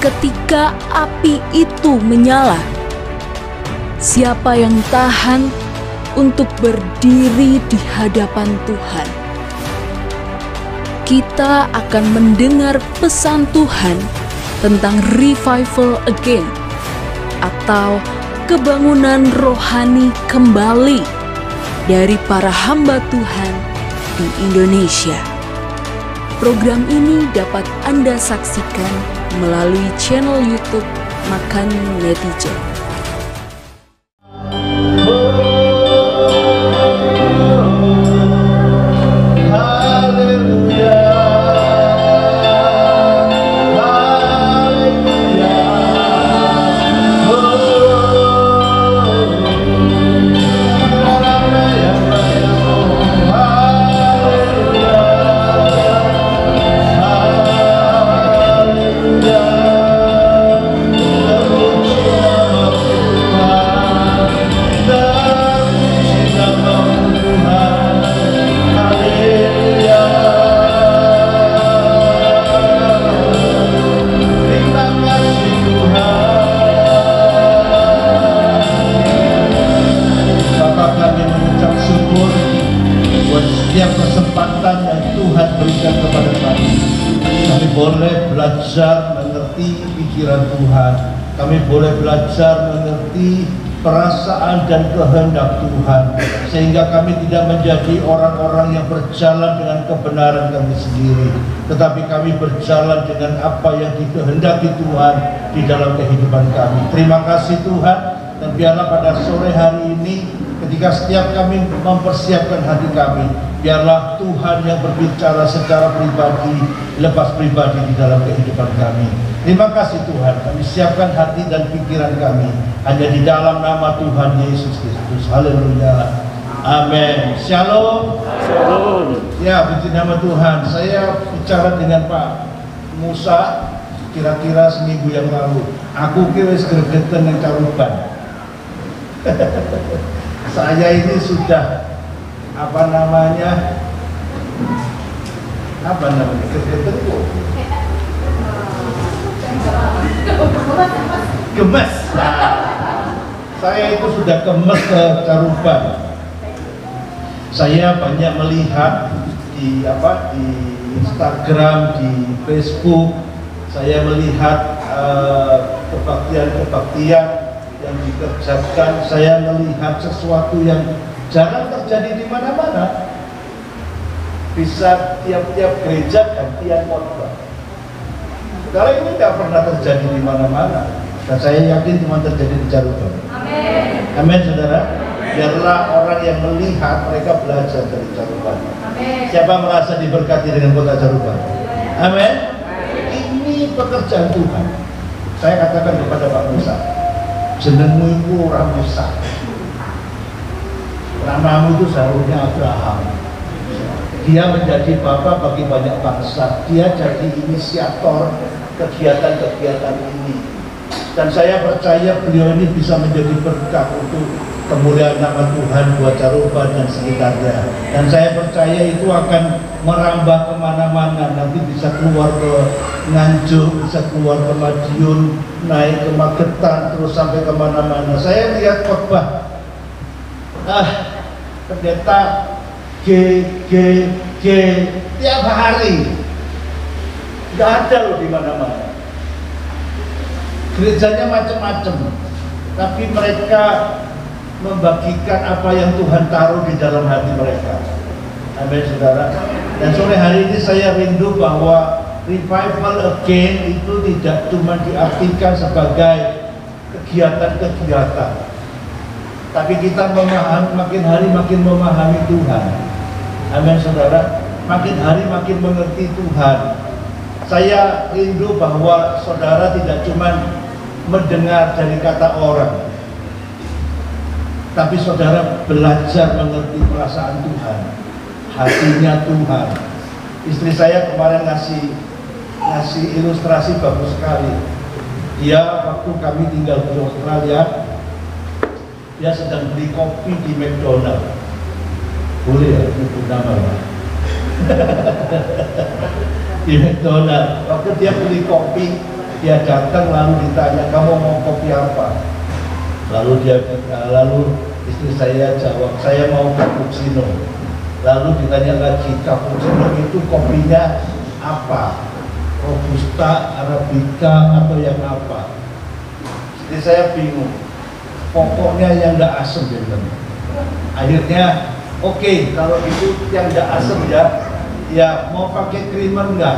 ketika api itu menyala. Siapa yang tahan untuk berdiri di hadapan Tuhan? Kita akan mendengar pesan Tuhan tentang revival again atau kebangunan rohani kembali dari para hamba Tuhan di Indonesia. Program ini dapat Anda saksikan melalui channel YouTube Makan Netizen. Setiap kesempatan yang Tuhan berikan kepada kami boleh belajar mengerti pikiran Tuhan, kami boleh belajar mengerti perasaan dan kehendak Tuhan, sehingga kami tidak menjadi orang-orang yang berjalan dengan kebenaran kami sendiri, tetapi kami berjalan dengan apa yang dikehendaki Tuhan di dalam kehidupan kami. Terima kasih Tuhan, dan biarlah pada sore hari ini ketika setiap kami mempersiapkan hati kami, biarlah Tuhan yang berbicara secara pribadi, lepas pribadi di dalam kehidupan kami. Terima kasih Tuhan, kami siapkan hati dan pikiran kami hanya di dalam nama Tuhan Yesus Kristus. Haleluya. Amin. Shalom. Shalom. Ya, puji nama Tuhan. Saya bicara dengan Pak Musa kira-kira seminggu yang lalu. Aku kira gregetan yang caruban. Saya ini sudah gregetan kok. Gemes. Nah, saya itu sudah gemes ke Caruban. Saya banyak melihat di Instagram, di Facebook, saya melihat kebaktian-kebaktian yang dikerjakan. Saya melihat sesuatu yang jarang terjadi di mana-mana. Bisa tiap-tiap gereja gantian khotbah. Kalau ini tidak pernah terjadi di mana-mana, dan saya yakin cuma terjadi di Caruban. Amin. Amin, saudara. Biarlah orang yang melihat, mereka belajar dari Caruban. Amin. Siapa merasa diberkati dengan kota Caruban? Amin. Ini pekerjaan Tuhan. Saya katakan kepada Pak Musa, jenengmu itu orang Musa. Namamu itu seharusnya Abraham. Dia menjadi bapak bagi banyak bangsa. Dia jadi inisiator kegiatan-kegiatan ini. Dan saya percaya beliau ini bisa menjadi berkah untuk kemuliaan nama Tuhan buat Caruban dan sekitarnya. Dan saya percaya itu akan merambah kemana-mana. Nanti bisa keluar ke Nganjuk, bisa keluar ke Madiun, naik ke Magetan, terus sampai kemana-mana. Saya lihat khotbah pendeta G tiap hari, nggak ada loh di mana-mana. Gerejanya macam-macam, tapi mereka membagikan apa yang Tuhan taruh di dalam hati mereka. Amin, saudara. Dan sore hari ini saya rindu bahwa revival again itu tidak cuma diartikan sebagai kegiatan-kegiatan, tapi kita memahami, makin hari makin memahami Tuhan. Amin, saudara. Makin hari makin mengerti Tuhan. Saya rindu bahwa saudara tidak cuma mendengar dari kata orang, tapi saudara belajar mengerti perasaan Tuhan, hatinya Tuhan. Istri saya kemarin ngasih ilustrasi bagus sekali. Dia waktu kami tinggal di Australia, dia sedang beli kopi di McDonald. Boleh ya, itu nama di McDonald. Waktu dia beli kopi, Dia datang lalu ditanya, kamu mau kopi apa? Lalu istri saya jawab, saya mau cappuccino. Lalu ditanya lagi, cappuccino itu kopinya apa? Robusta, Arabica, atau yang apa? Jadi saya bingung. Pokoknya yang nggak asem gitu. Akhirnya, oke, kalau itu yang nggak asem ya mau pakai creamer nggak?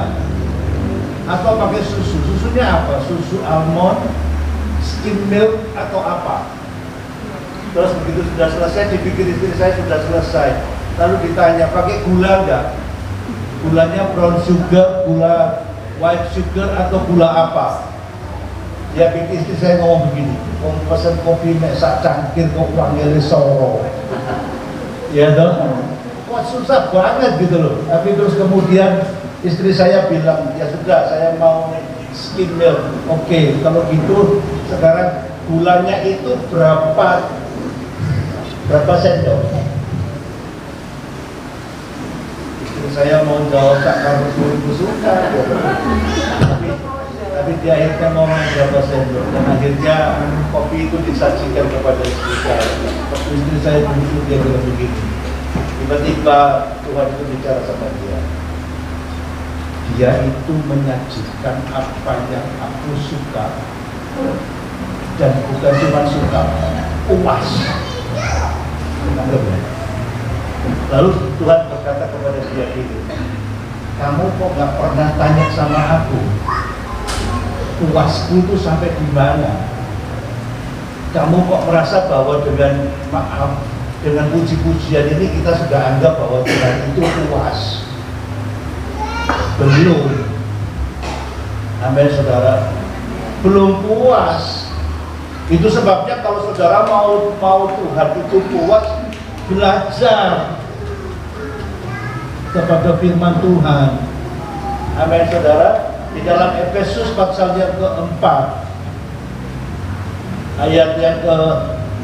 Atau pakai susu? Susunya apa? Susu almond, skim milk, atau apa? Terus begitu sudah selesai, dipikir istri saya sudah selesai. Lalu ditanya, pakai gula nggak? Gulanya brown sugar, gula white sugar, atau gula apa? Ya pikir istri saya ngomong begini, mau pesen kopi mek sak cangkir kok panggil soro. Ya dong, kok susah banget gitu loh. Tapi terus kemudian istri saya bilang, ya sudah saya mau skim milk. Oke, kalau gitu sekarang gulanya itu berapa sendok? Saya mau jawab tak kalau suka, tapi dia akhirnya ngomong berapa sendok, dan akhirnya kopi itu disajikan kepada istri saya. Istri saya dulu dia bilang begini, tiba-tiba Tuhan itu bicara sama dia. Dia itu menyajikan apa yang aku suka, dan bukan cuma suka, puas. Lalu Tuhan berkata kepada dia gini, kamu kok gak pernah tanya sama aku, puasku itu sampai di mana? Kamu kok merasa bahwa dengan maaf, dengan puji-pujian ini kita sudah anggap bahwa Tuhan itu puas? Belum. Amin saudara, belum puas. Itu sebabnya kalau saudara mau Tuhan itu puas, belajar kepada firman Tuhan. Amin saudara. Di dalam Efesus pasal yang keempat, ayat yang ke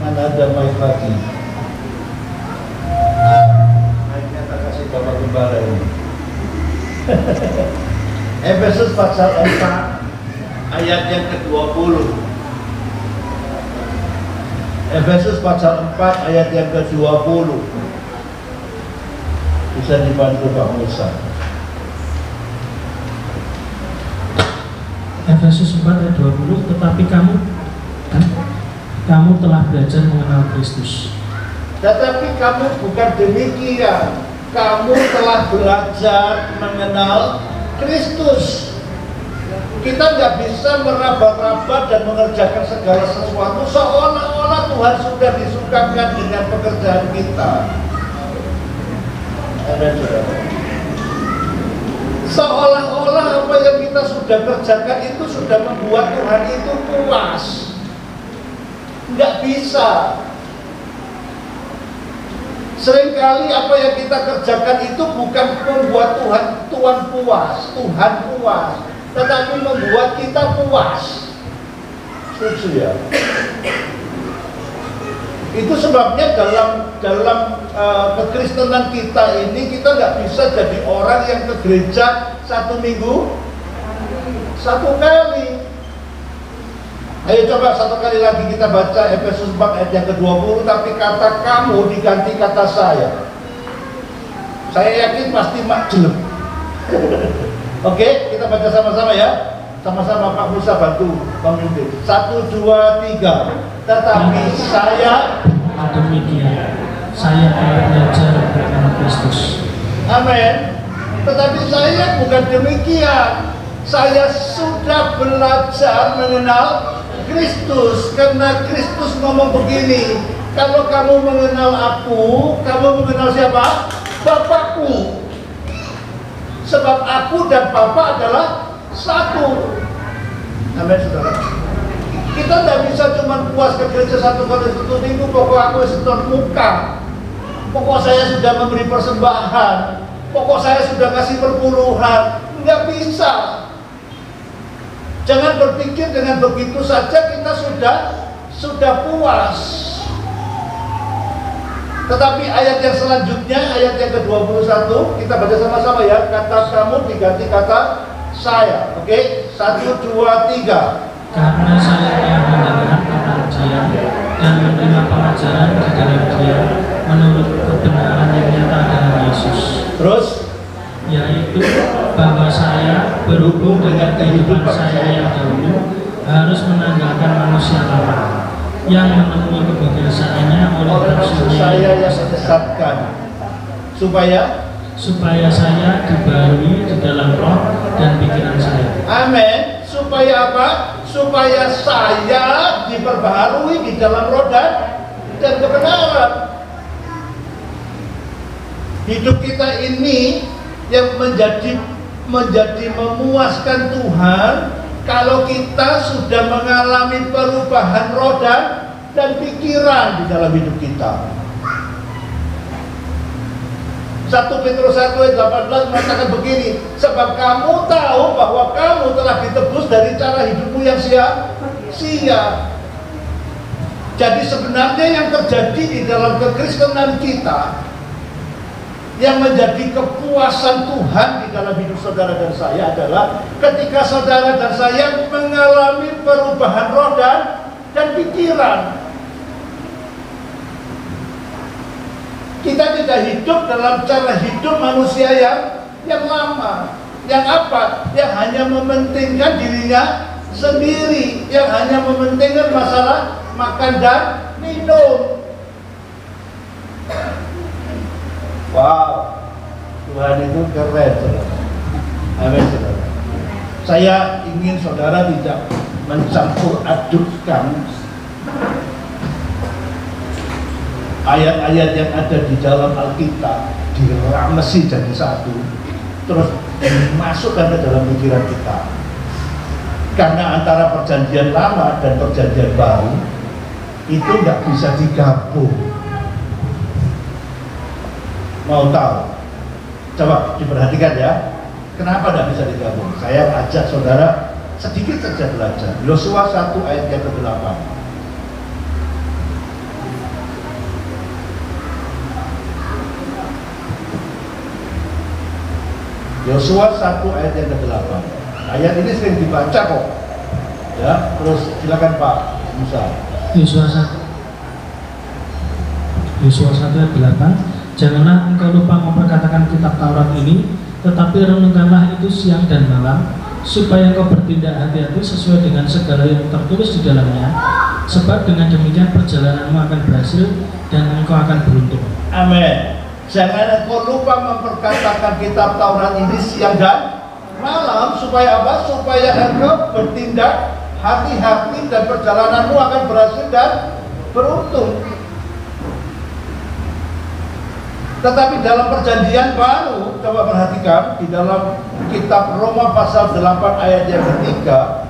mana ada mic lagi? Mic-nya tak kasih Bapak Gembala ini. Efesus pasal 4 ayat yang ke-20. Efesus pasal 4 ayat yang ke-20. Bisa dibantu Pak Musa. Efesus 4 ayat 20, tetapi kamu telah belajar mengenal Kristus. Tetapi kamu bukan demikian. Kamu telah belajar mengenal Kristus. Kita nggak bisa meraba-raba dan mengerjakan segala sesuatu seolah-olah Tuhan sudah disukakan dengan pekerjaan kita. Seolah-olah apa yang kita sudah kerjakan itu sudah membuat Tuhan itu puas. Nggak bisa. Seringkali apa yang kita kerjakan itu bukan membuat Tuhan puas, tetapi membuat kita puas. Setuju ya? Itu sebabnya dalam kekristenan kita ini kita nggak bisa jadi orang yang ke gereja 1 minggu 1 kali. Ayo coba 1 kali lagi kita baca Efesus 4 ayat yang ke-20, tapi kata kamu diganti kata saya. Saya yakin pasti mak jelek. Oke, kita baca sama-sama ya. Sama-sama Pak Musa bantu pemimpin. 1, 2, 3. Tetapi saya demikian, saya telah belajar mengenal Kristus. Amin. Tetapi saya bukan demikian. Saya sudah belajar mengenal Kristus, karena Kristus ngomong begini, kalau kamu mengenal aku, kamu mengenal siapa? Bapakku. Sebab aku dan Bapa adalah satu. Amin saudara. Kita tidak bisa cuma puas ke gereja 1 kali 1 minggu, pokok aku setor muka, pokok saya sudah memberi persembahan, pokok saya sudah kasih perpuluhan. Nggak bisa. Jangan berpikir dengan begitu saja kita sudah puas. Tetapi ayat yang selanjutnya, ayat yang ke-21, kita baca sama-sama ya. Kata kamu diganti kata saya. Oke, 1, 2, 3. Karena saya yang mendengar tentang Dia dan menerima pengajaran di dalam Dia menurut kebenaran yang nyata dalam Yesus. Terus, Yaitu bahwa saya berhubung dengan kehidupan saya yang dahulu harus menanggalkan manusia lama yang menemui kebiasaannya oleh nafsunya saya yang yang disesatkan, supaya saya dibarui di dalam roh dan pikiran saya. amin. Supaya apa? Supaya saya diperbaharui di dalam roh dan kebenaran. Hidup kita ini yang menjadi memuaskan Tuhan kalau kita sudah mengalami perubahan roh dan pikiran di dalam hidup kita. 1 Petrus 1 ayat 18 mengatakan begini, sebab kamu tahu bahwa kamu telah ditebus dari cara hidupmu yang sia-sia. Jadi sebenarnya yang terjadi di dalam kekristenan kita, yang menjadi kepuasan Tuhan di dalam hidup saudara dan saya adalah ketika saudara dan saya mengalami perubahan roh dan pikiran. Kita tidak hidup dalam cara hidup manusia yang lama, yang apa? Yang hanya mementingkan dirinya sendiri, yang hanya mementingkan masalah makan dan minum. Wow, Tuhan itu keren, saudara. Amin, saudara. Saya ingin saudara tidak mencampur adukkan ayat-ayat yang ada di dalam Alkitab, diramesi jadi satu, terus dimasukkan ke dalam pikiran kita. Karena antara perjanjian lama dan perjanjian baru itu nggak bisa digabung. Mau tahu? Coba diperhatikan ya. Kenapa tidak bisa digabung? Saya ajak saudara sedikit saja belajar. Yosua 1 ayat yang ke-8. Yosua 1 ayat yang ke-8. Ayat ini sering dibaca kok. Ya, terus silakan Pak Musa. Yosua 1 ayat 8. Janganlah engkau lupa memperkatakan kitab Taurat ini, tetapi renungkanlah itu siang dan malam, supaya engkau bertindak hati-hati sesuai dengan segala yang tertulis di dalamnya, sebab dengan demikian perjalananmu akan berhasil dan engkau akan beruntung. Amin. Jangan engkau lupa memperkatakan kitab Taurat ini siang dan malam, supaya apa? Supaya engkau bertindak hati-hati dan perjalananmu akan berhasil dan beruntung. Tetapi dalam perjanjian baru, coba perhatikan di dalam kitab Roma pasal 8 ayat yang ketiga,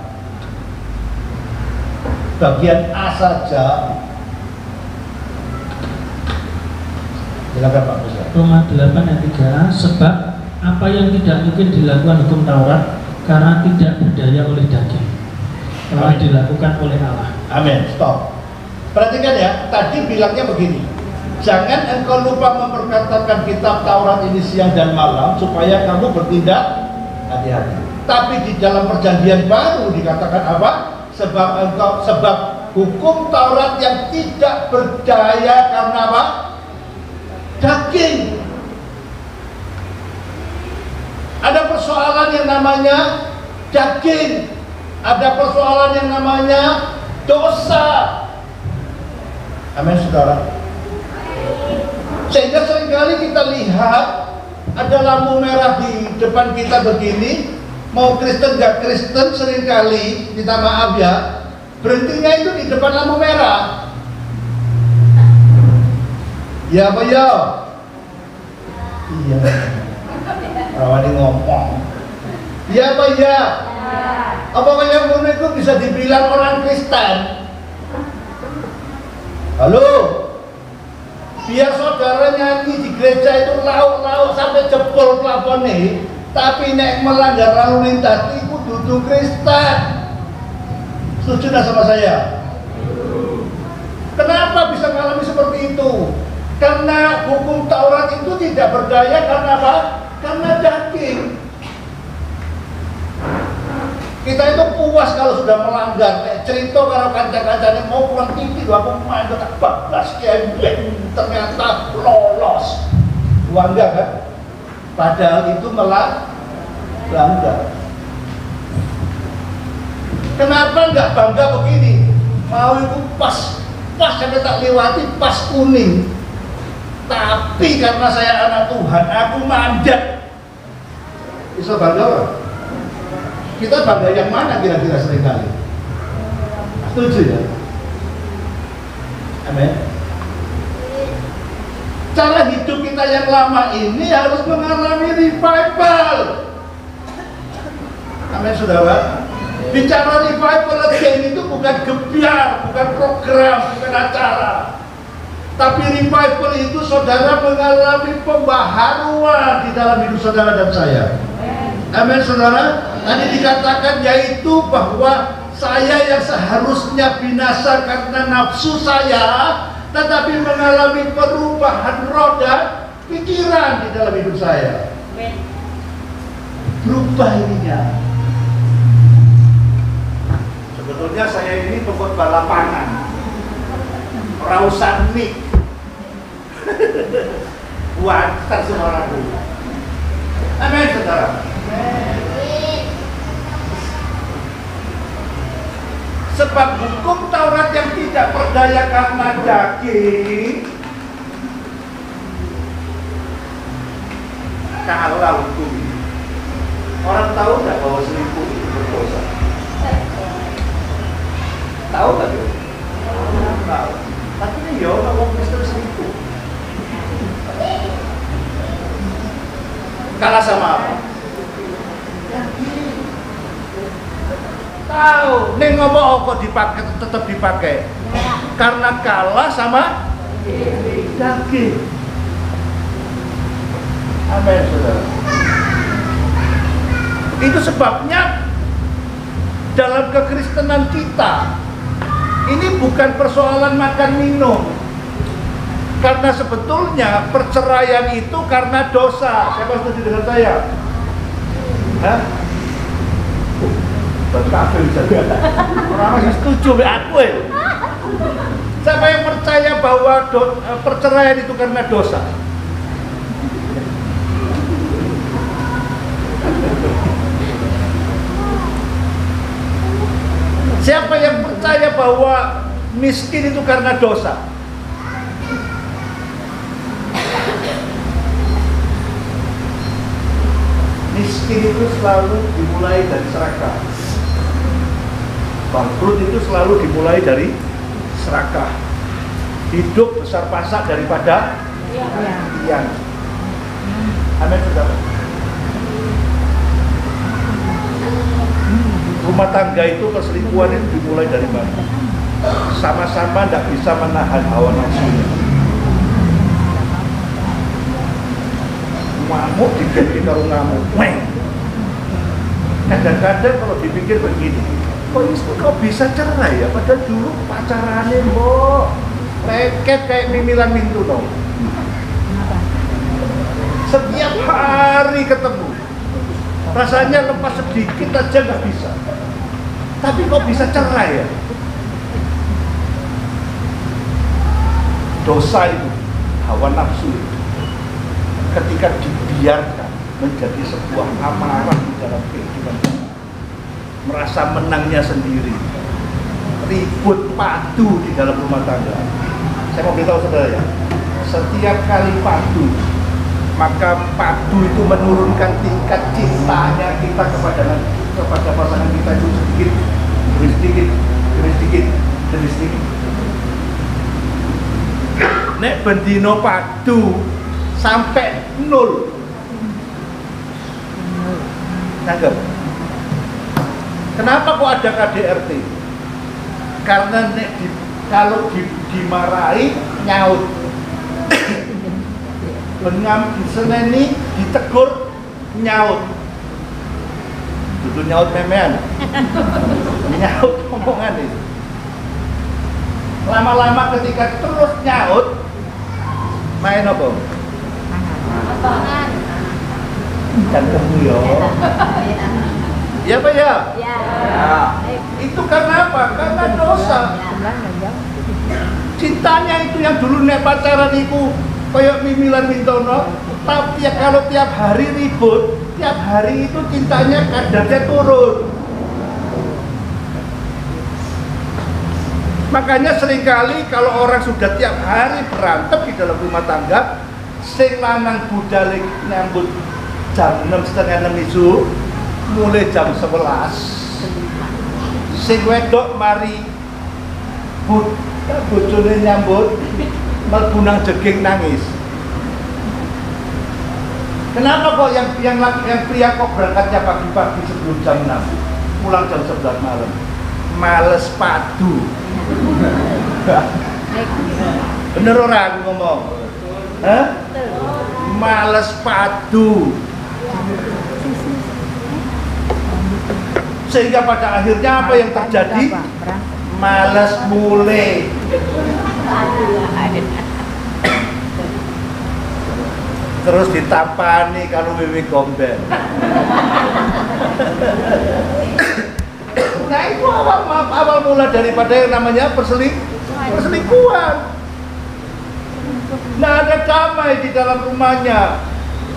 bagian A saja. Silakan Pak Musa. Roma 8 ayat 3, sebab apa yang tidak mungkin dilakukan hukum Taurat karena tidak berdaya oleh daging, telah dilakukan oleh Allah. Amin. Stop. Perhatikan ya, tadi bilangnya begini. Jangan engkau lupa memperkatakan kitab Taurat ini siang dan malam, supaya kamu bertindak hati-hati. Tapi di dalam perjanjian baru dikatakan apa? Sebab hukum Taurat yang tidak berdaya karena apa? Daging. Ada persoalan yang namanya daging. Ada persoalan yang namanya dosa. Amin, saudara. Sehingga seringkali kita lihat ada lampu merah di depan kita begini, mau Kristen gak Kristen seringkali, minta maaf ya, berhentinya itu di depan lampu merah. Ya apa ya? Iya. Rawani ngomong. Ya apa ya? Apakah yang pun itu bisa dibilang orang Kristen? Halo? Biar saudara nyanyi di gereja itu lauk-lauk sampai jebol plafon nih, tapi nek melanggar lalu lintas itu dudu Kristen. Setuju nggak sama saya? Kenapa bisa mengalami seperti itu? Karena hukum Taurat itu tidak berdaya karena apa? Karena daging. Kita itu puas kalau sudah melanggar. Kayak cerita kalau kanca-kancanya mau pulang TV, aku main ke 14 km, ternyata lolos. Bangga kan? Padahal itu melanggar. Kenapa nggak bangga begini? Mau itu pas sampai tak lewati pas kuning. Tapi karena saya anak Tuhan, aku manjat. Bisa bangga apa? Kita bangga yang mana kira-kira seringkali? Setuju ya? Amin. Cara hidup kita yang lama ini harus mengalami revival. Amin, saudara. Bicara revival again itu bukan gebiar, bukan program, bukan acara. Tapi revival itu saudara mengalami pembaharuan di dalam hidup saudara dan saya. Amin, saudara. Tadi dikatakan yaitu bahwa saya yang seharusnya binasa karena nafsu saya, tetapi mengalami perubahan roda pikiran di dalam hidup saya. Berubah ininya. Sebetulnya saya ini pengkhotbah lapangan, rausan mik, wajar semua ragu. Amin, saudara. Sebab hukum Taurat yang tidak berdaya karena daging kalah hukum ini. Orang tahu nggak bahwa selingkuh itu berdosa? Tahu nggak tuh? Tahu. Tapi ini ya orang Kristen selingkuh. Kalah sama apa? Tahu, nih ngomong kok dipakai, tetap dipakai karena kalah sama daging. Amin, saudara. Itu sebabnya dalam kekristenan kita ini bukan persoalan makan minum, karena sebetulnya perceraian itu karena dosa. Siapa setuju dengan saya? Hah? Kafir saja. Orang masih setuju dengan aku ya. Siapa yang percaya bahwa perceraian itu karena dosa? Siapa yang percaya bahwa miskin itu karena dosa? Miskin itu selalu dimulai dari serakah. Bangkrut itu selalu dimulai dari serakah. Hidup besar pasak daripada pian. Amin, saudara. Rumah tangga itu perselingkuhan itu dimulai dari mana? Sama-sama tidak bisa menahan hawa nafsunya. Ngamuk diganti kalau ngamuk. Kadang-kadang kalau dipikir begini, kok bisa cerai ya? Padahal dulu pacarannya mbok leket kayak mimilan mintu dong. Setiap hari ketemu, rasanya lepas sedikit aja nggak bisa. Tapi kok bisa cerai ya? Dosa itu, hawa nafsu itu, ketika dibiarkan menjadi sebuah amarah di dalam kehidupan kita, merasa menangnya sendiri, ribut padu di dalam rumah tangga. Saya mau beritahu saudara ya, setiap kali padu, maka padu itu menurunkan tingkat cintanya kita kepada pasangan kita itu sedikit demi sedikit demi sedikit demi sedikit. Nek bendino padu sampai 0. Tanggap. Kenapa kok ada KDRT? Karena kalau dimarahi nyaut. Bengam diseneni ditegur nyaut. Duduk nyaut memean. Nyaut omongan itu. Lama-lama ketika terus nyaut, main apa? Kan kamu ya. Ya Pak ya? Ya. Itu karena apa? Karena dosa. Cintanya itu yang dulu nek pacaran itu kayak mimilan mintono, tapi ya kalau tiap hari ribut, tiap hari itu cintanya kadarnya turun. Makanya seringkali kalau orang sudah tiap hari berantem di dalam rumah tangga, sing lanang budale nyambut jam 6:30 isu, mulai jam 11. Sing wedok mari bojone nyambut mlebu nang jeging nangis. Kenapa kok yang pria kok berangkatnya pagi-pagi sebelum jam 6, pulang jam 11 malam? Males padu. Bener orang aku ngomong? Hah? Males padu. Sehingga pada akhirnya apa yang terjadi? Males mulai. Terus ditampani kalau wiwi gombel. Nah itu awal mula daripada yang namanya perselingkuhan. Nggak ada damai di dalam rumahnya,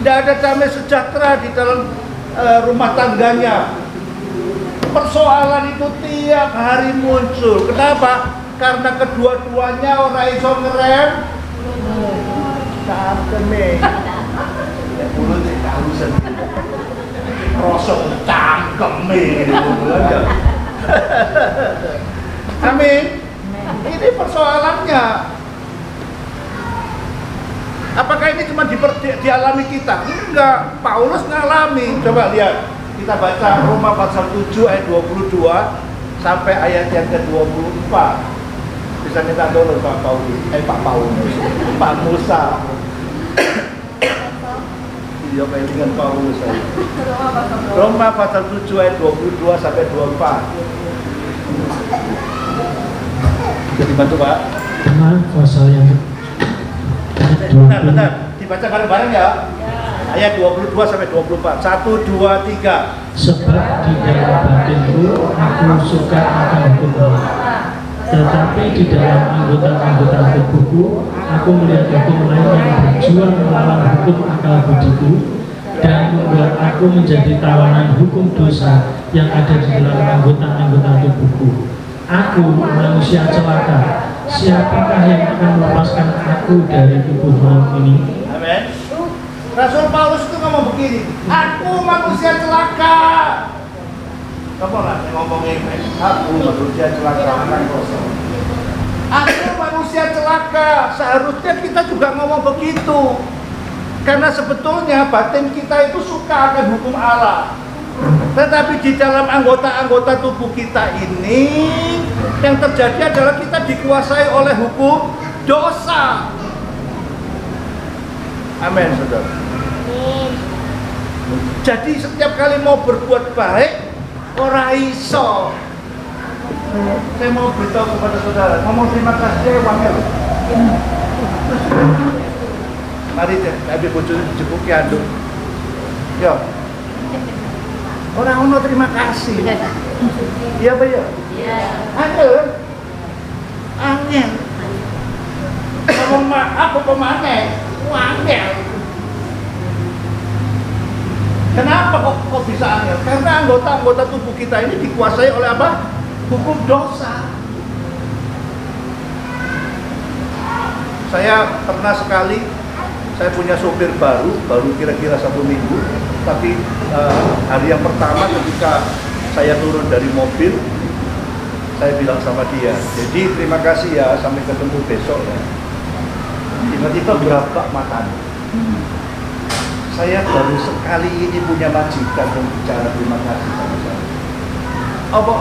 nggak ada damai sejahtera di dalam rumah tangganya. Persoalan itu tiap hari muncul. Kenapa? Karena kedua-duanya orang iso ngerem. Cangkeme. Ya mulut kausen. Rosok cangkeme gitu. Amin. Ini persoalannya. Apakah ini cuma dialami kita? Enggak. Paulus ngalami. Coba lihat. Kita baca Roma pasal 7 ayat 22 sampai ayat yang ke-24. Bisa minta tolong Pak Paulus, Pak Musa. Iya, kayak dengan Paulus saya. Roma pasal 7 ayat 22 sampai 24. Bisa dibantu Pak? Pasal yang Benar, dibaca bareng-bareng ya. Ayat 22 sampai 24. 1, 2, 3. Sebab di dalam batinku aku suka akan hukum, tetapi di dalam anggota-anggota tubuhku aku melihat hukum lain yang berjuang melawan hukum akal budiku dan membuat aku menjadi tawanan hukum dosa yang ada di dalam anggota-anggota tubuhku. Aku manusia celaka. Siapakah yang akan melepaskan aku dari tubuh maut ini? Amin. Rasul Paulus itu ngomong begini, aku manusia celaka. Kamu lah ngomongin, aku manusia celaka. Aku manusia celaka. Seharusnya kita juga ngomong begitu. Karena sebetulnya batin kita itu suka akan hukum Allah. Tetapi di dalam anggota-anggota tubuh kita ini, yang terjadi adalah kita dikuasai oleh hukum dosa. Amin, saudara. Jadi setiap kali mau berbuat baik, ora iso. Saya mau beritahu kepada saudara, ngomong terima kasih wangel. Mari deh, ambil bojone dijepuki anduk. Yo. Orang ono terima kasih. Iya Pak ya? Iya. Angel. Angel. Ngomong maaf apa maneh? Angel. Kenapa kok bisa angel? Karena anggota-anggota tubuh kita ini dikuasai oleh apa? Hukum dosa. Saya pernah sekali, saya punya sopir baru kira-kira 1 minggu. Tapi hari yang pertama ketika saya turun dari mobil, saya bilang sama dia, jadi terima kasih ya, sampai ketemu besok ya. Tiba-tiba berapa matanya. Saya baru sekali ini punya majikan yang bicara terima kasih sama saya. Apa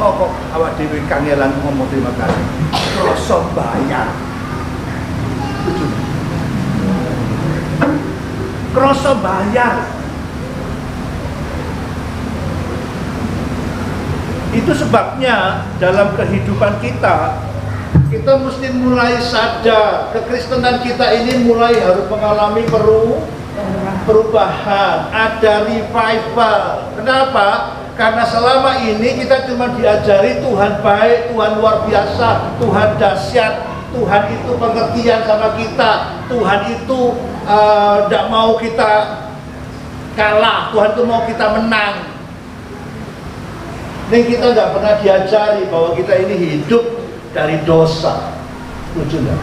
awak dewe kangelan ngomong terima kasih. Rasa bayar. Kroso bayar. Itu sebabnya dalam kehidupan kita mesti mulai sadar kekristenan kita ini mulai harus mengalami perubahan. perubahan, ada revival. Kenapa? Karena selama ini kita cuma diajari Tuhan baik, Tuhan luar biasa, Tuhan dahsyat, Tuhan itu pengertian sama kita, Tuhan itu tidak mau kita kalah, Tuhan itu mau kita menang. Dan kita nggak pernah diajari bahwa kita ini hidup dari dosa. Lucu nggak?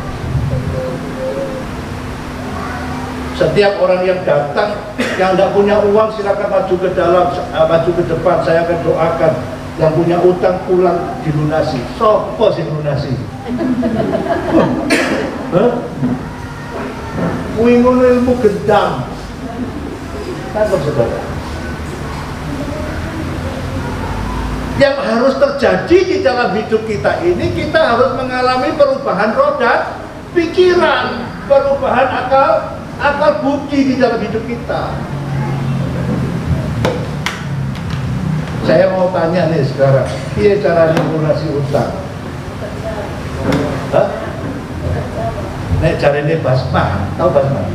Setiap orang yang datang yang tidak punya uang silakan maju ke dalam, maju ke depan, saya akan doakan. Yang punya utang pulang dilunasi. Sopo sih lunasi? Kuingun ilmu gendam. Tangkap saudara. Yang harus terjadi di dalam hidup kita ini, kita harus mengalami perubahan roh dan pikiran, perubahan akal budi di dalam hidup kita. Saya mau tanya nih sekarang, iya cara lunasi utang? Hah? Nek cari ini Basma, tahu Basma?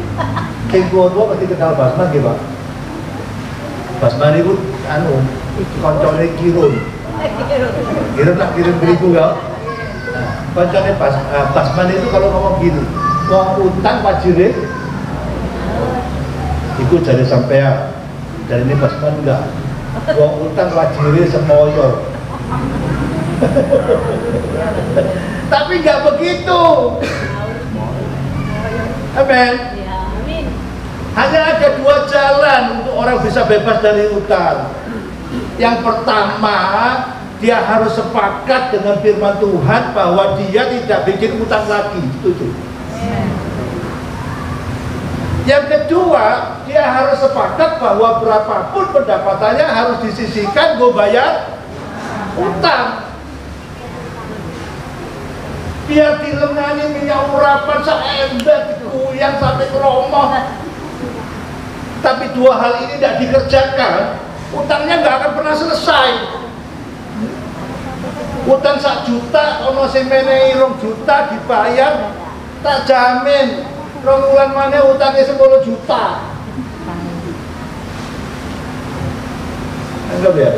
Yang tua pasti kenal Basma gitu Pak. Basma itu koncolnya Kirun. Kirun tak kirim beriku ya. Koncolnya Basma itu kalau ngomong gini, mau utang wajire, itu jadi sampean. Dari ini Basma enggak. Wong utang wajire semoyo. Tapi nggak begitu. Amin. Hanya ada dua jalan untuk orang bisa bebas dari utang. Yang pertama, dia harus sepakat dengan firman Tuhan bahwa dia tidak bikin utang lagi. Setuju? Yang kedua, dia harus sepakat bahwa berapapun pendapatannya harus disisihkan gue bayar utang. Biar dilengani minyak urapan seember dikuyang sampai keromoh. Tapi dua hal ini tidak dikerjakan, utangnya nggak akan pernah selesai. Utang 1 juta, ono sing menehi 2 juta dibayar, tak jamin 2 bulan mana utangnya 10 juta. Enggak ya?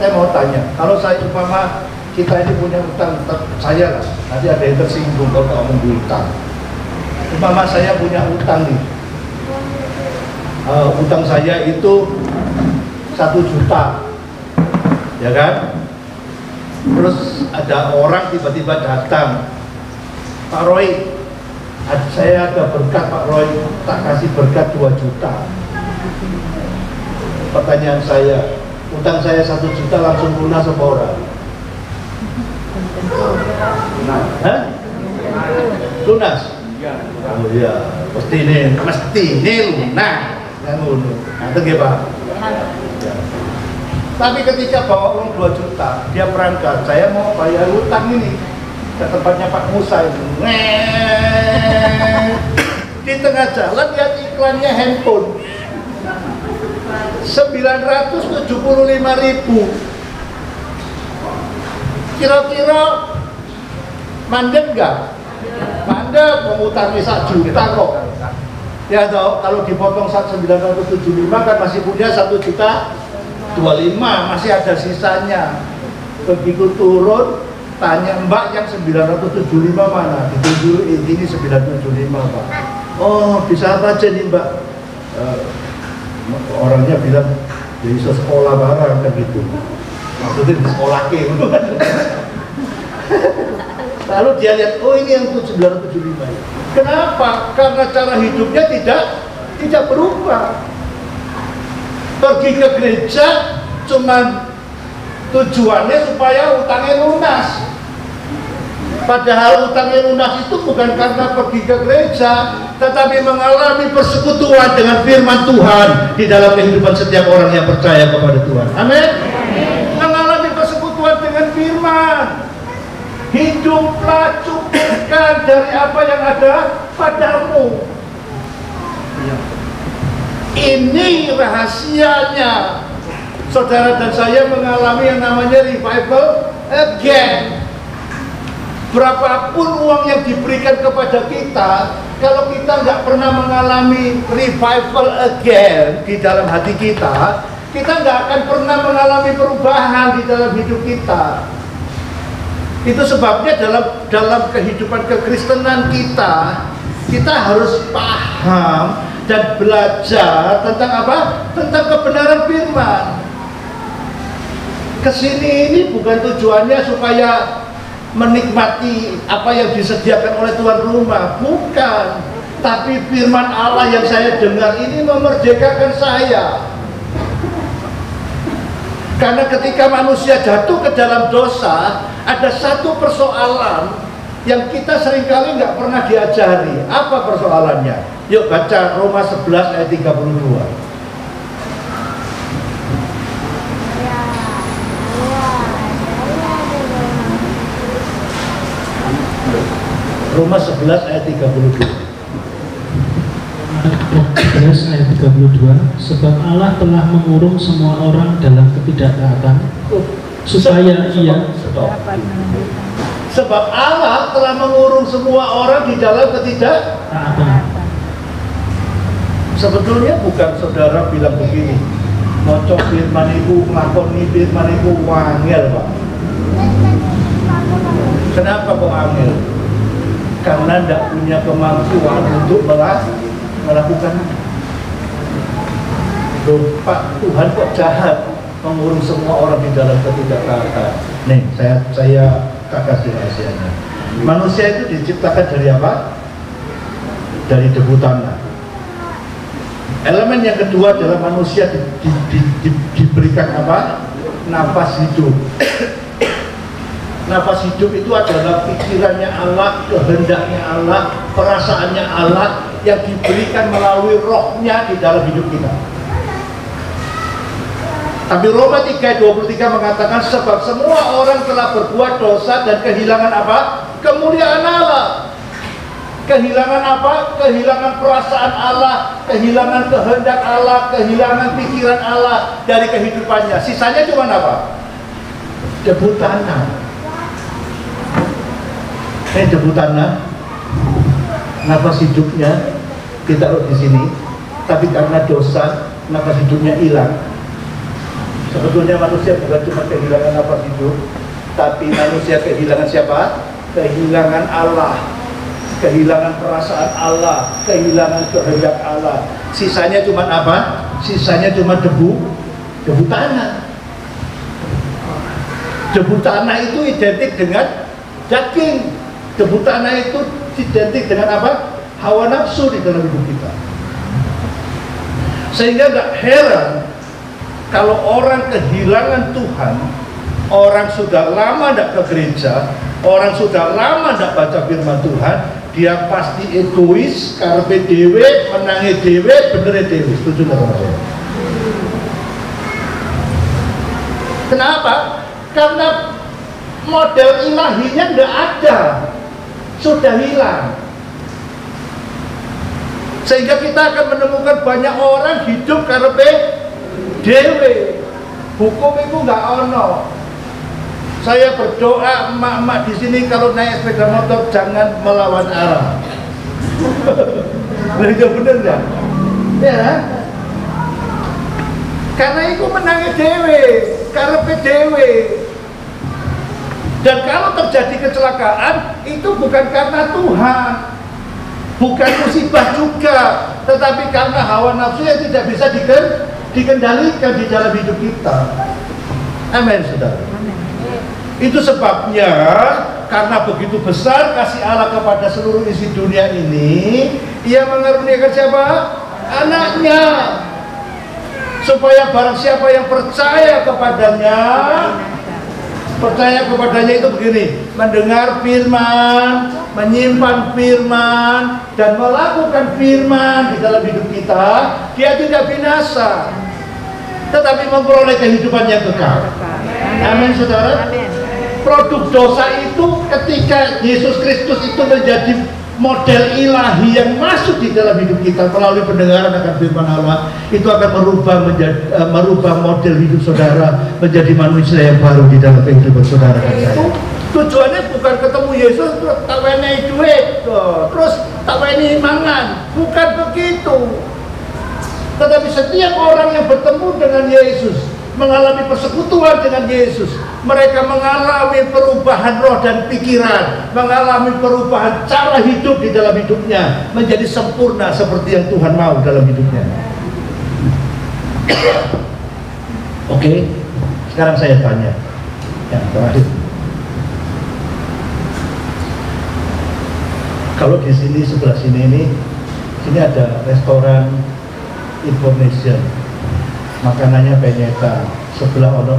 Saya mau tanya, kalau saya umpama kita ini punya utang, saya lah, nanti ada yang tersinggung kalau ngomong utang. Umpama saya punya utang nih, utang saya itu 1 juta, ya kan? Terus ada orang tiba-tiba datang, Pak Roy, saya ada berkat Pak Roy, tak kasih berkat 2 juta. Pertanyaan saya, utang saya 1 juta langsung lunas apa orang? Hah? Lunas? Oh iya, mesti ini lunas. Nah, itu gimana Pak? Tapi ketika bawa uang 2 juta, dia berangkat, saya mau bayar utang ini ke tempatnya Pak Musa itu. Di tengah jalan lihat iklannya handphone 975.000. Kira-kira mandek nggak? Mandek, memutar 1 juta kok. Ya toh, kalau dipotong 975 kan masih punya 1.025.000, masih ada sisanya. Begitu turun, tanya Mbak yang 975 mana? Ditunjuk ini 975 Pak. Oh, bisa apa aja nih Mbak? Orangnya bilang bisa sekolah barang kan gitu. Maksudnya di sekolah ke. Lalu dia lihat, oh ini yang 975. Kenapa? Karena cara hidupnya tidak berubah. Pergi ke gereja cuman tujuannya supaya utangnya lunas. Padahal utangnya lunas itu bukan karena pergi ke gereja, tetapi mengalami persekutuan dengan firman Tuhan di dalam kehidupan setiap orang yang percaya kepada Tuhan. Amin. Mengalami persekutuan dengan firman. Hiduplah cukupkan dari apa yang ada padamu. Ini rahasianya. Saudara dan saya mengalami yang namanya revival again. Berapapun uang yang diberikan kepada kita, kalau kita nggak pernah mengalami revival again di dalam hati kita nggak akan pernah mengalami perubahan di dalam hidup kita. Itu sebabnya dalam kehidupan kekristenan kita harus paham dan belajar tentang apa? Tentang kebenaran firman. Kesini ini bukan tujuannya supaya menikmati apa yang disediakan oleh tuan rumah, bukan. Tapi firman Allah yang saya dengar ini memerdekakan saya. Karena ketika manusia jatuh ke dalam dosa, ada satu persoalan yang kita seringkali nggak pernah diajari. Apa persoalannya? Yuk baca Roma 11 ayat 32. Roma 11 ayat 32. 11 ayat 32, sebab Allah telah mengurung semua orang dalam ketidaktaatan supaya ia Sebab Allah telah mengurung semua orang di dalam ketidaktaatan. Sebetulnya bukan saudara bilang begini, ngocok firman ibu, nglakoni firman ibu wangel, Pak. Kenapa kok angel? Karena tidak punya kemampuan untuk melakukan. Loh, Pak, Tuhan kok jahat mengurung semua orang di dalam ketidaktaatan. Nih, saya kasih rahasianya. Manusia itu diciptakan dari apa? Dari debu tanah. Elemen yang kedua adalah manusia diberikan apa? Nafas hidup. Nafas hidup itu adalah pikirannya Allah, kehendaknya Allah, perasaannya Allah yang diberikan melalui rohnya di dalam hidup kita. Tapi Roma 3:23 mengatakan sebab semua orang telah berbuat dosa dan kehilangan apa? Kemuliaan Allah. Kehilangan apa? Kehilangan perasaan Allah, kehilangan kehendak Allah, kehilangan pikiran Allah dari kehidupannya. Sisanya cuma apa? Debu tanah. Debu tanah. Nafas hidupnya ditaruh di sini, tapi karena dosa nafas hidupnya hilang. Sebetulnya manusia bukan cuma kehilangan nafas hidup, tapi manusia kehilangan siapa? Kehilangan Allah, kehilangan perasaan Allah, kehilangan kehendak Allah. Sisanya cuma apa? Sisanya cuma debu tanah. Debu tanah itu identik dengan daging. Debu tanah itu identik dengan apa? Hawa nafsu di dalam hidup kita. Sehingga gak heran kalau orang kehilangan Tuhan, orang sudah lama tidak ke gereja, orang sudah lama tidak baca firman Tuhan, dia pasti egois, karepe dhewe, menangi dhewe, bener dhewe. Setuju nggak teman-teman? Kenapa? Karena model ilahinya tidak ada, sudah hilang. Sehingga kita akan menemukan banyak orang hidup karepe dewe, hukum itu nggak ono. Saya berdoa emak-emak di sini kalau naik sepeda motor jangan melawan arah. Itu bener nggak? Ya. Karena itu menangi dewe, karepe dewe. Dan kalau terjadi kecelakaan itu bukan karena Tuhan, bukan musibah juga, tetapi karena hawa nafsu yang tidak bisa dikendalikan di dalam hidup kita. Amin, saudara. Itu sebabnya karena begitu besar kasih Allah kepada seluruh isi dunia ini, Ia mengaruniakan siapa? Anaknya, supaya barang siapa yang percaya kepadanya itu begini, mendengar firman, menyimpan firman, dan melakukan firman di dalam hidup kita, dia tidak binasa, tetapi memperoleh kehidupan yang kekal. Amin, saudara. Produk dosa itu ketika Yesus Kristus itu menjadi model ilahi yang masuk di dalam hidup kita melalui pendengaran akan firman Allah, itu akan merubah model hidup saudara menjadi manusia yang baru di dalam kehidupan saudara dan saya. Tujuannya bukan ketemu Yesus terus tawenei duit, terus tak ini mangan. Bukan begitu. Tetapi setiap orang yang bertemu dengan Yesus, mengalami persekutuan dengan Yesus, mereka mengalami perubahan roh dan pikiran, mengalami perubahan cara hidup di dalam hidupnya, menjadi sempurna seperti yang Tuhan mau dalam hidupnya. Oke, sekarang saya tanya yang terakhir. Kalau di sini, sebelah sini sini ada restoran Indonesia, makanannya penyetan. Sebelah ono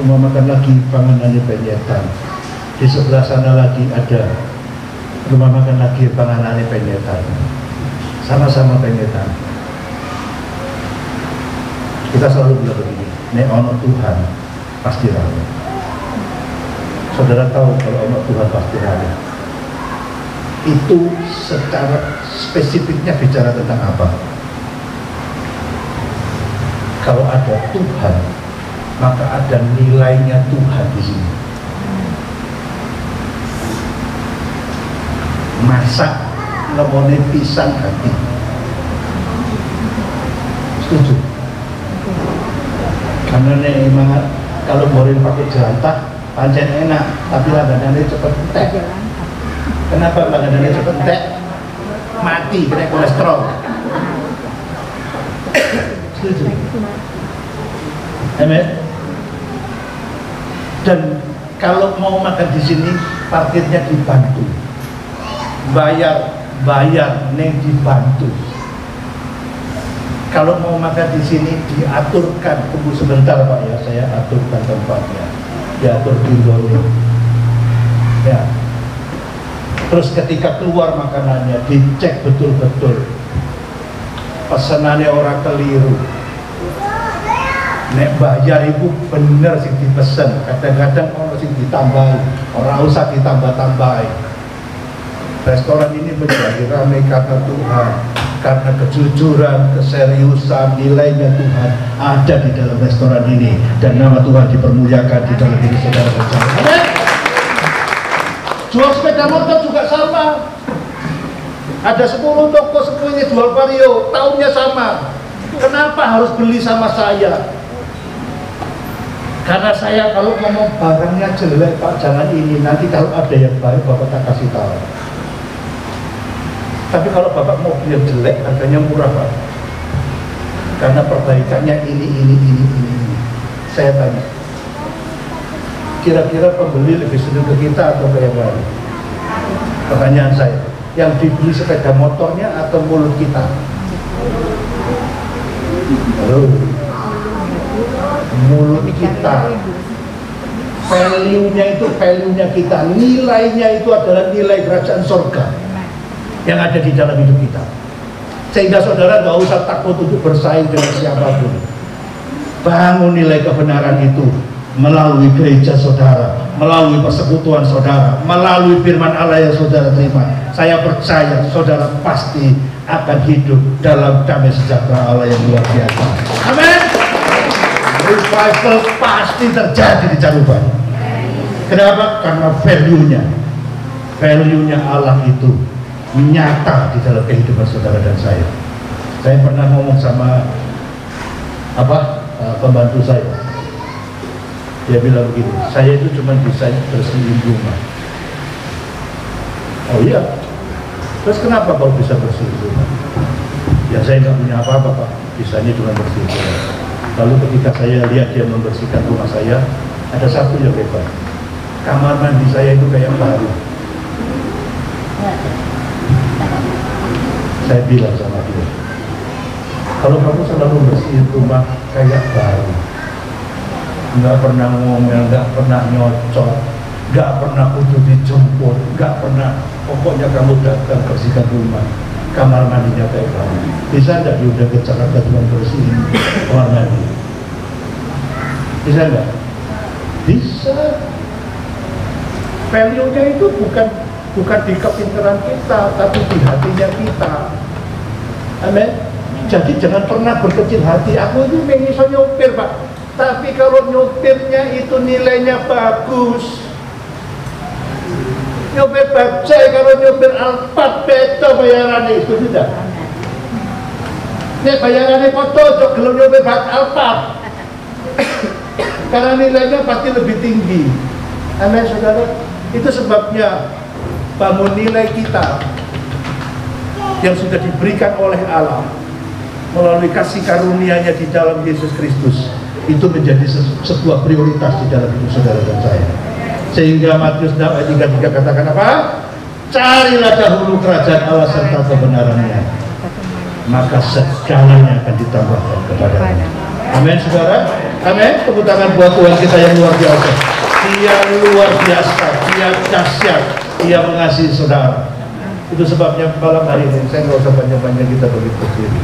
rumah makan lagi, panganannya penyetan. Di sebelah sana lagi ada rumah makan lagi, panganannya penyetan. Sama-sama penyetan. Kita selalu bilang begini, nek ono Tuhan pasti rame. Saudara tahu kalau ono Tuhan pasti rame. Itu secara spesifiknya bicara tentang apa? Kalau ada Tuhan, maka ada nilainya Tuhan di sini. Masak lemone pisang ganti. Setuju? Karena emang kalau goreng pakai jelantah pancen enak, tapi langganannya cepet entek. Kenapa langganannya cepet entek? Mati, kena kolesterol. Setuju? Amen. Dan kalau mau makan di sini, parkirnya dibantu. Bayar neng dibantu. Kalau mau makan di sini diaturkan, tunggu sebentar Pak ya, saya aturkan tempatnya, diatur kilonya. Ya. Terus ketika keluar makanannya dicek betul-betul, pesanannya orang keliru. Nek bayar itu bener sih dipesen, kadang-kadang orang sih ditambahi, orang usah ditambah-tambahi. Restoran ini menjadi ramai karena Tuhan, karena kejujuran, keseriusan, nilainya Tuhan ada di dalam restoran ini, dan nama Tuhan dipermuliakan di dalam diri saudara dan saya. Amin. Jual sepeda motor juga sama. Ada 10 toko semuanya jual Vario, tahunnya sama. Kenapa harus beli sama saya? Karena saya kalau ngomong barangnya jelek Pak, jangan ini, nanti kalau ada yang baik Bapak tak kasih tahu. Tapi kalau Bapak mau beli yang jelek, harganya murah Pak, karena perbaikannya ini. Saya tanya, kira-kira pembeli lebih senang ke kita atau ke yang lain? Pertanyaan saya, yang dibeli sepeda motornya atau mulut kita? Halo, mulut kita. Value-nya kita, nilainya itu adalah nilai kerajaan surga yang ada di dalam hidup kita. Sehingga saudara gak usah takut untuk bersaing dengan siapapun. Bangun nilai kebenaran itu melalui gereja saudara, melalui persekutuan saudara, melalui firman Allah yang saudara terima. Saya percaya saudara pasti akan hidup dalam damai sejahtera Allah yang luar biasa. Amin. Revival pasti terjadi di Caruban. Kenapa? Karena value-nya Allah itu nyata di dalam kehidupan saudara dan saya. Saya pernah ngomong sama pembantu saya. Dia bilang begini, saya itu cuma bisa bersihin rumah. Oh iya, terus kenapa kau bisa bersihin rumah? Ya saya nggak punya apa-apa Pak, bisanya cuma bersihin rumah. Lalu ketika saya lihat dia membersihkan rumah saya, ada satu yang hebat. Kamar mandi saya itu kayak baru. Saya bilang sama dia, kalau kamu selalu bersihin rumah kayak baru, nggak pernah ngomel, nggak pernah nyocot, nggak pernah kudu dijemput, nggak pernah, pokoknya kamu datang bersihkan rumah, kamar mandinya kayak baru. Bisa nggak diudah ke Jakarta cuma bersihin kamar mandi? Bisa nggak? Bisa. Value-nya itu bukan di kepintaran kita, tapi di hatinya kita. Amin. Jadi jangan pernah berkecil hati. Aku itu bisa nyopir Pak, tapi kalau nyopirnya itu nilainya bagus, Nyopir bajai kalau nyopir Alphard beda bayarannya, itu tidak. Nek bayarannya foto, cok gelem nyopir Alphard. Karena nilainya pasti lebih tinggi. Amin, saudara. Itu sebabnya bangun nilai kita yang sudah diberikan oleh Allah melalui kasih karunia-Nya di dalam Yesus Kristus itu menjadi sebuah prioritas di dalam hidup saudara dan saya. Sehingga Matius 6 ayat 33 katakan apa? Carilah dahulu kerajaan Allah serta kebenarannya, maka segalanya akan ditambahkan kepadamu. Amin, saudara. Amin. Tepuk tangan buat Tuhan kita yang luar biasa. Dia luar biasa, dia dahsyat, dia mengasihi saudara. Itu sebabnya malam hari ini saya nggak usah panjang-panjang, kita begitu sendiri.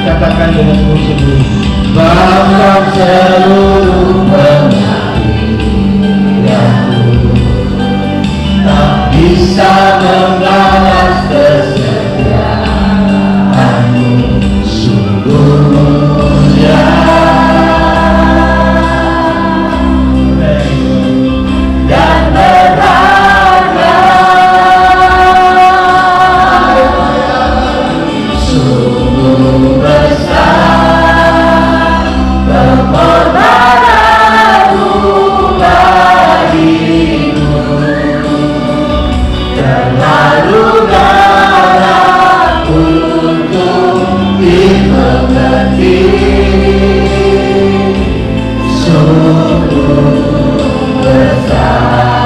Katakan dengan sungguh-sungguh, bahkan seluruh penyakitku tak bisa membalas kesetiaanmu, sungguh mulia dan berharga, sungguh besar pengorbananmu bagimu, terlalu dalam untuk dimengerti, sungguh besar,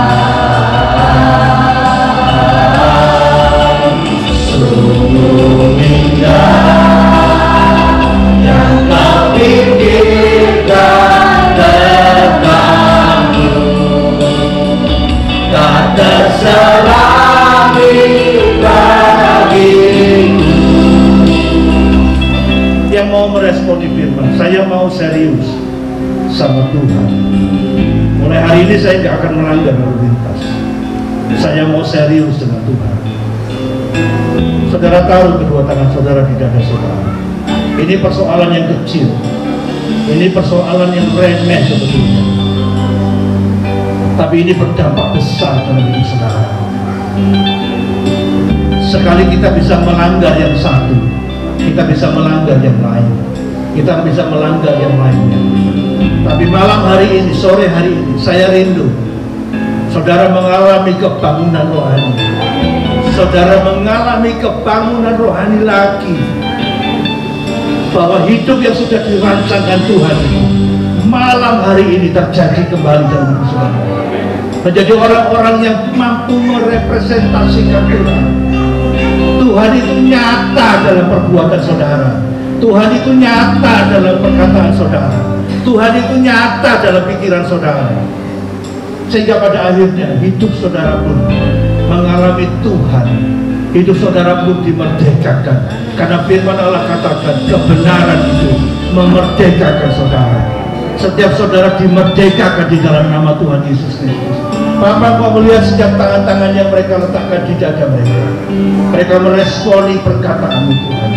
sungguh indah yang kau pikirkan tentangmu, tak terselami bagiku. Yang mau meresponi firman, saya mau serius sama Tuhan. Mulai hari ini saya tidak akan melanggar lalu lintas. Saya mau serius dengan Tuhan. Saudara taruh kedua tangan saudara di dada saudara. Ini persoalan yang kecil, ini persoalan yang remeh sebetulnya, tapi ini berdampak besar dalam hidup saudara. Sekali kita bisa melanggar yang satu, kita bisa melanggar yang lain, kita bisa melanggar yang lainnya. Tapi malam hari ini, sore hari ini, saya rindu saudara mengalami kebangunan rohani. Saudara mengalami kebangunan rohani lagi, bahwa hidup yang sudah dirancangkan Tuhan malam hari ini terjadi kembali dalam hidup saudara. Menjadi orang-orang yang mampu merepresentasikan Tuhan. Tuhan itu nyata dalam perbuatan saudara. Tuhan itu nyata dalam perkataan saudara. Tuhan itu nyata dalam pikiran saudara. Sehingga pada akhirnya hidup saudara pun mengalami Tuhan. Hidup saudara pun dimerdekakan. Karena firman Allah katakan kebenaran itu memerdekakan saudara. Setiap saudara dimerdekakan di dalam nama Tuhan Yesus Kristus. Bapak, kau melihat setiap tangan-tangan yang mereka letakkan di dada mereka. Mereka meresponi perkataan-Mu Tuhan.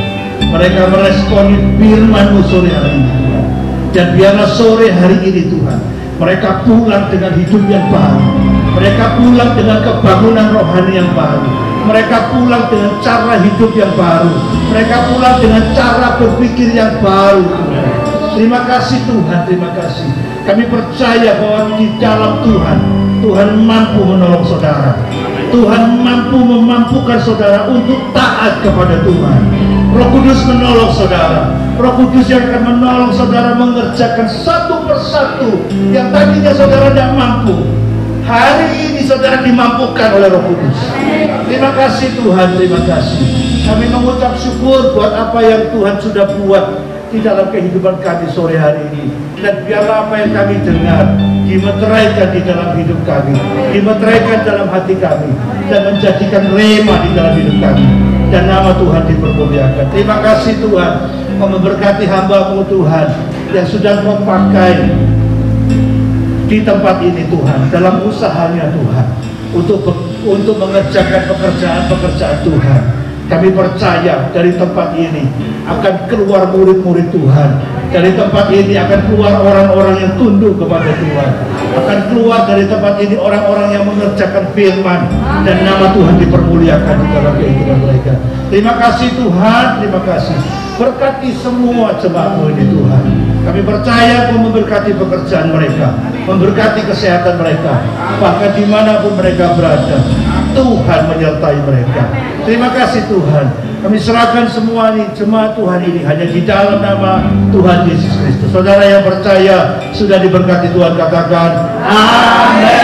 Mereka meresponi firman-Mu sore hari ini Tuhan. Dan biarlah sore hari ini Tuhan, mereka pulang dengan hidup yang baru. Mereka pulang dengan kebangunan rohani yang baru. Mereka pulang dengan cara hidup yang baru. Mereka pulang dengan cara berpikir yang baru Tuhan. Terima kasih Tuhan, terima kasih. Kami percaya bahwa di dalam Tuhan, Tuhan mampu menolong saudara. Tuhan mampu memampukan saudara untuk taat kepada Tuhan. Roh Kudus menolong saudara. Roh Kudus yang akan menolong saudara mengerjakan satu persatu yang tadinya saudara tidak mampu. Hari ini saudara dimampukan oleh Roh Kudus. Terima kasih Tuhan, terima kasih. Kami mengucap syukur buat apa yang Tuhan sudah buat di dalam kehidupan kami sore hari ini. Dan biarlah apa yang kami dengar dimeteraikan di dalam hidup kami, dimeteraikan dalam hati kami, dan menjadikan rema di dalam hidup kami. Dan nama Tuhan dipermuliakan. Terima kasih Tuhan, Kau memberkati hamba-Mu Tuhan yang sudah Kau pakai di tempat ini Tuhan, dalam usahanya Tuhan, untuk mengerjakan pekerjaan-pekerjaan Tuhan. Kami percaya dari tempat ini akan keluar murid-murid Tuhan. Dari tempat ini akan keluar orang-orang yang tunduk kepada Tuhan. Akan keluar dari tempat ini orang-orang yang mengerjakan firman, dan nama Tuhan dipermuliakan di dalam kehidupan mereka. Terima kasih Tuhan, terima kasih. Berkati semua jemaat-Mu ini Tuhan. Kami percaya Kau memberkati pekerjaan mereka, memberkati kesehatan mereka, bahkan dimanapun mereka berada, Tuhan menyertai mereka. Terima kasih Tuhan. Kami serahkan semua ini, jemaat Tuhan ini hanya di dalam nama Tuhan Yesus Kristus. Saudara yang percaya sudah diberkati Tuhan, katakan amin.